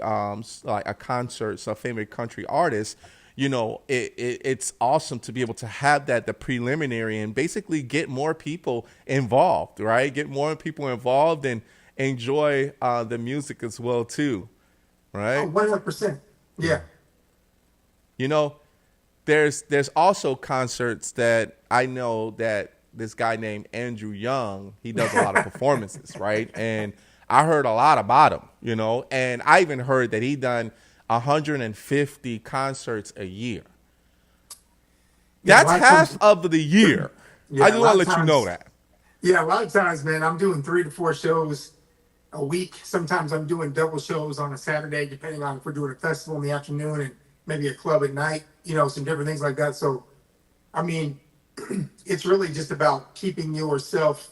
like a concert, so a favorite country artist, it's awesome to be able to have that, the preliminary, and basically get more people involved, right? Get more people involved and enjoy the music as well too, Oh, right? 100%. Yeah. Yeah. You know, there's also concerts that I know that this guy named Andrew Young, he does a lot of performances, right? And I heard a lot about him, and I even heard that he done 150 concerts a year. Yeah, a That's lot of times. half of the year. I Yeah, a just want lot to of let you know times. that. Yeah, a lot of times, man, I'm doing 3 to 4 shows a week. Sometimes I'm doing double shows on a Saturday, depending on if we're doing a festival in the afternoon and maybe a club at night. Some different things like that. So, I mean, it's really just about keeping yourself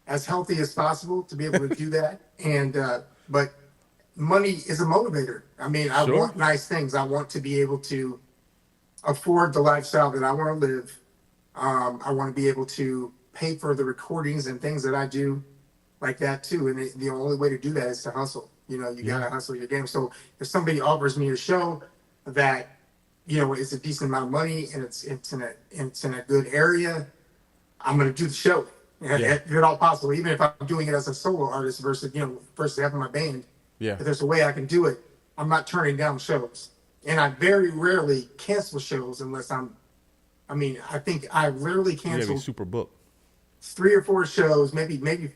as healthy as possible to be able to do that. And but money is a motivator. I mean, I Sure. want nice things. I want to be able to afford the lifestyle that I want to live. I want to be able to pay for the recordings and things that I do like that too. And the only way to do that is to hustle. You Yeah. gotta hustle your game. So if somebody offers me a show that is a decent amount of money and it's in a good area, I'm gonna do the show. Yeah. If at all possible, even if I'm doing it as a solo artist versus having my band. Yeah. If there's a way I can do it, I'm not turning down shows. And I very rarely cancel shows unless I think I rarely You gotta be canceled super booked. 3 or 4 shows, maybe.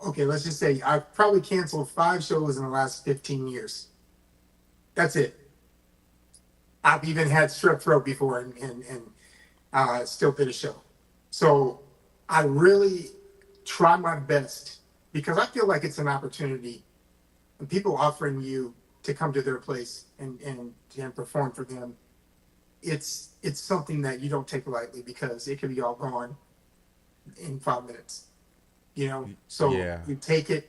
Okay, let's just say I've probably canceled 5 shows in the last 15 years. That's it. I've even had strep throat before and still did a show. So I really try my best because I feel like it's an opportunity and people offering you to come to their place and perform for them. It's something that you don't take lightly because it could be all gone in 5 minutes. So Yeah. you take it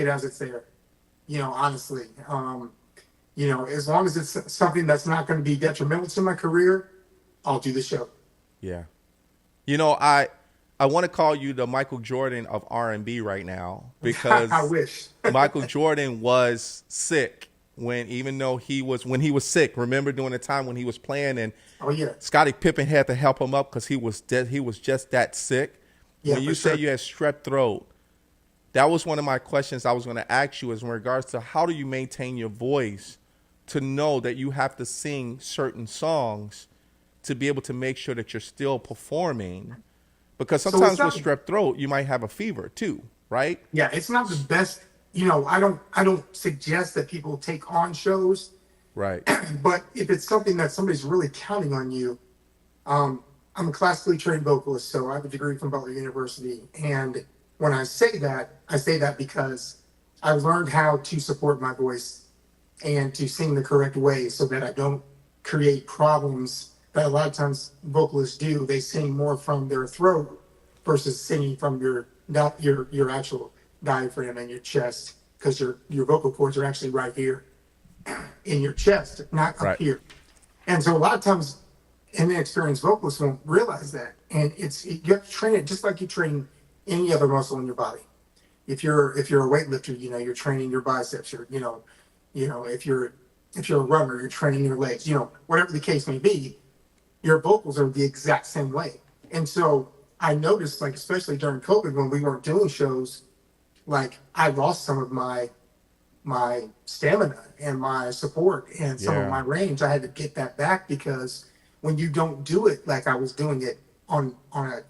as it's there. Honestly, as long as it's something that's not going to be detrimental to my career, I'll do the show. Yeah. I want to call you the Michael Jordan of R&B right now because I wish. Michael Jordan was sick even though when he was sick. Remember during the time when he was playing and Oh yeah, Scottie Pippen had to help him up because he was dead. He was just that sick. yeah. When For you sure. said you had strep throat, that was one of my questions I was going to ask you is in regards to how do you maintain your voice to know that you have to sing certain songs to be able to make sure that you're still performing. Because So it's sometimes with not. strep throat, you might have a fever too, right? Yeah, it's not the best. I don't suggest that people take on shows, Right. but if it's something that somebody's really counting on you, I'm a classically trained vocalist, so I have a degree from Butler University. And when I say that because I learned how to support my voice and to sing the correct way so that I don't create problems that a lot of times vocalists do. They sing more from their throat versus singing from your actual diaphragm and your chest because your vocal cords are actually right here in your chest, not up Right. here. And so a lot of times inexperienced vocalists won't realize that. And you have to train it just like you train any other muscle in your body. If you're a weightlifter, you're training your biceps. If you're a runner, you're training your legs. Whatever the case may be, your vocals are the exact same way. And so I noticed, like especially during COVID when we weren't doing shows, like I lost some of my stamina and my support and some of Yeah. my range. I had to get that back because when you don't do it like I was doing it on a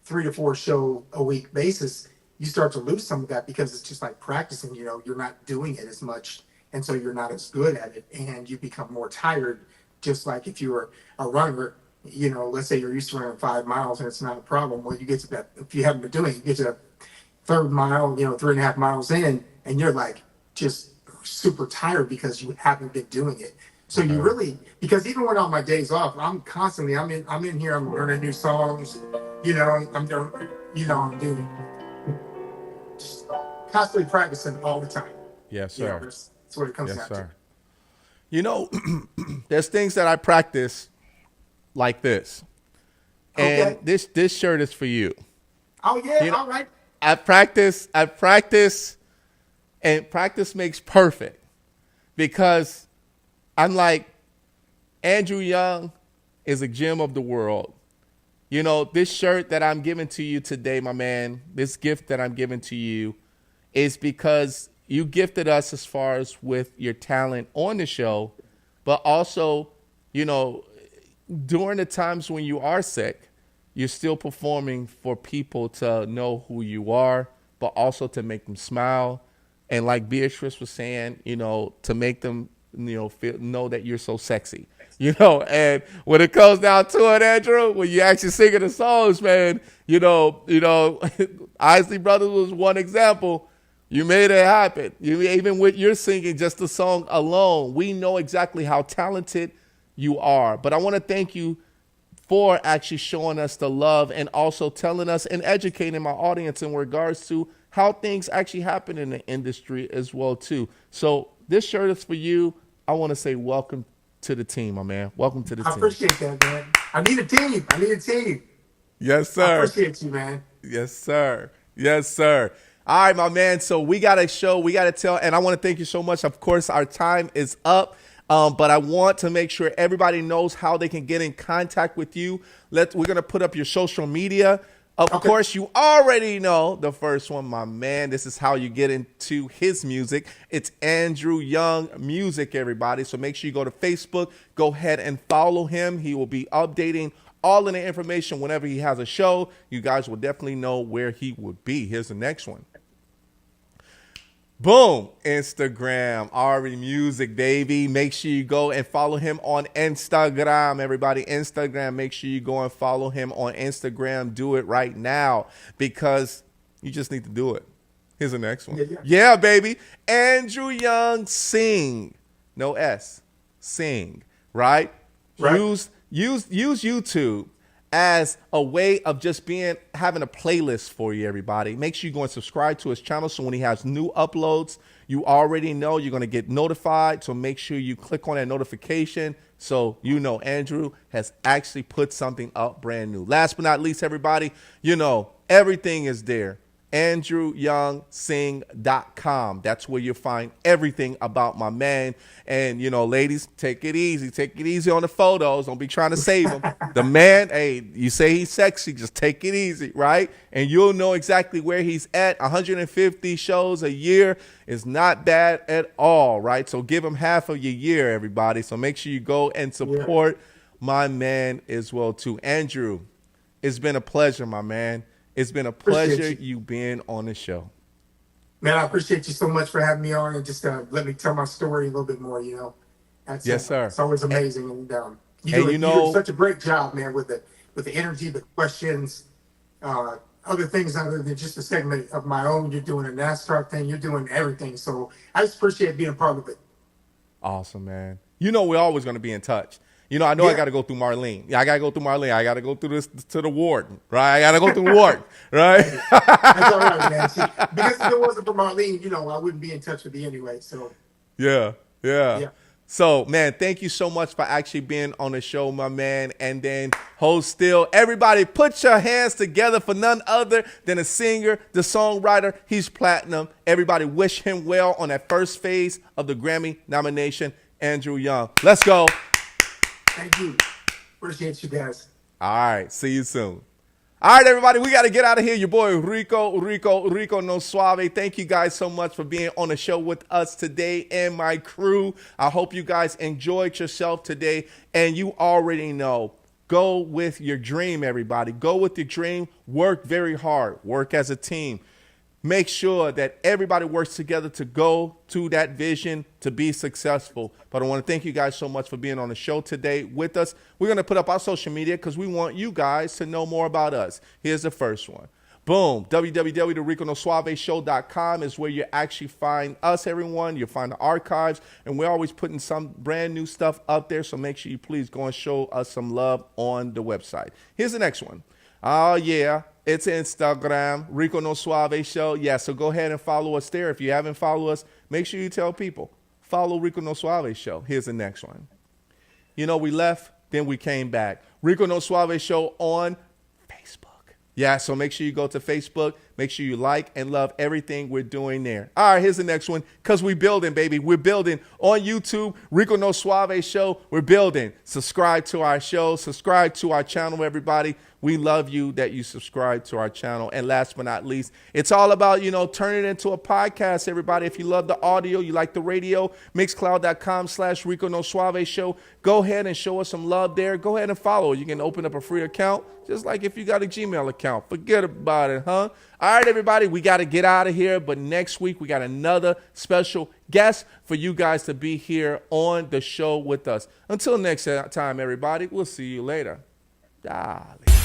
3 to 4 show a week basis, you start to lose some of that because it's just like practicing. You're not doing it as much, and so you're not as good at it, and you become more tired. Just like if you were a runner, let's say you're used to running 5 miles and it's not a problem. Well, you get to that if you haven't been doing it, you get to the third mile, 3.5 miles in, and you're like just super tired because you haven't been doing it. So you really, because even when on my days off, I'm in here, I'm learning new songs, I'm doing, I'm doing, just constantly practicing all the time. Yes, sir. That's what it comes Yes, down sir. You know, there's things that I practice like this. to. And Okay. this shirt is for you. Oh yeah, You know- all right. I practice, and practice makes perfect because I'm like, Andrew Young is a gem of the world. This shirt that I'm giving to you today, my man, this gift that I'm giving to you is because you gifted us as far as with your talent on the show, but also, during the times when you are sick, you're still performing for people to know who you are, but also to make them smile. And like Beatrice was saying, to make them know that you're so sexy. And when it comes down to it, Andrew, when you actually singing the songs, man, Isley Brothers was one example. You made it happen. Even with your singing, just the song alone, we know exactly how talented you are. But I want to thank you for actually showing us the love and also telling us and educating my audience in regards to how things actually happen in the industry as well, too. So this shirt is for you. I want to say welcome to the team, my man. Welcome to the team. I appreciate that, man. I need a team. Yes, sir. I appreciate you, man. Yes, sir. Yes, sir. All right, my man. So we got a show. We got to tell. And I want to thank you so much. Of course, our time is up. But I want to make sure everybody knows how they can get in contact with you. We're going to put up your social media. Of course, you already know the first one, my man. This is how you get into his music. It's Andrew Young Music, everybody. So make sure you go to Facebook. Go ahead and follow him. He will be updating all of the information whenever he has a show. You guys will definitely know where he would be. Here's the next one. Boom, Instagram, R&B Music, baby. Make sure you go and follow him on Instagram, everybody. Instagram, make sure you go and follow him on Instagram. Do it right now because you just need to do it. Here's the next one. Yeah, baby. Andrew Young Sing. No S. Sing, right? Use YouTube as a way of just having a playlist for you, everybody. Make sure you go and subscribe to his channel so when he has new uploads, you already know you're going to get notified. So make sure you click on that notification so Andrew has actually put something up brand new. Last but not least, everybody, everything is there. AndrewYoungSing.com. That's where you'll find everything about my man. And, ladies, take it easy. Take it easy on the photos. Don't be trying to save him. The man, hey, you say he's sexy, just take it easy, right? And you'll know exactly where he's at. 150 shows a year is not bad at all, right? So give him half of your year, everybody. So make sure you go and support my man as well, too. Andrew, it's been a pleasure, my man. It's been a pleasure you being on the show. Man, I appreciate you so much for having me on and just let me tell my story a little bit more, Yes, sir. It's always amazing. You do such a great job, man, with the energy, the questions, other things other than just a segment of my own. You're doing a NASCAR thing. You're doing everything. So I just appreciate being a part of it. Awesome, man. We're always going to be in touch. I know I got to go through Marlene. Yeah, I got to go through Marlene. I got to go through this to the warden, right? I got to go through the warden, right? That's all right, man. See, because if it wasn't for Marlene, I wouldn't be in touch with you anyway. So yeah. So, man, thank you so much for actually being on the show, my man. And then hold still. Everybody, put your hands together for none other than a singer, the songwriter. He's platinum. Everybody wish him well on that first phase of the Grammy nomination, Andrew Young. Let's go. Thank you. Appreciate you guys. All right. See you soon. All right, everybody. We got to get out of here. Your boy, Rico No Suave. Thank you guys so much for being on the show with us today and my crew. I hope you guys enjoyed yourself today. And you already know, go with your dream, everybody. Go with your dream. Work very hard. Work as a team. Make sure that everybody works together to go to that vision to be successful. But I want to thank you guys so much for being on the show today with us. We're going to put up our social media because we want you guys to know more about us. Here's the first one. Boom. www.riconosuaveshow.com is where you actually find us, everyone. You'll find the archives. And we're always putting some brand new stuff up there. So make sure you please go and show us some love on the website. Here's the next one. Oh, yeah. It's Instagram, Rico No Suave Show. Yeah, so go ahead and follow us there. If you haven't followed us, make sure you tell people. Follow Rico No Suave Show. Here's the next one. We left, then we came back. Rico No Suave Show on Facebook. Yeah, so make sure you go to Facebook. Make sure you like and love everything we're doing there. All right, here's the next one because we're building, baby. We're building on YouTube, Rico No Suave Show. We're building. Subscribe to our show. Subscribe to our channel, everybody. We love you that you subscribe to our channel. And last but not least, it's all about, turning it into a podcast, everybody. If you love the audio, you like the radio, mixcloud.com/Rico No Suave Show. Go ahead and show us some love there. Go ahead and follow. You can open up a free account, just like if you got a Gmail account. Forget about it, huh? All All right, everybody, we got to get out of here. But next week, we got another special guest for you guys to be here on the show with us. Until next time, everybody, we'll see you later. Darling.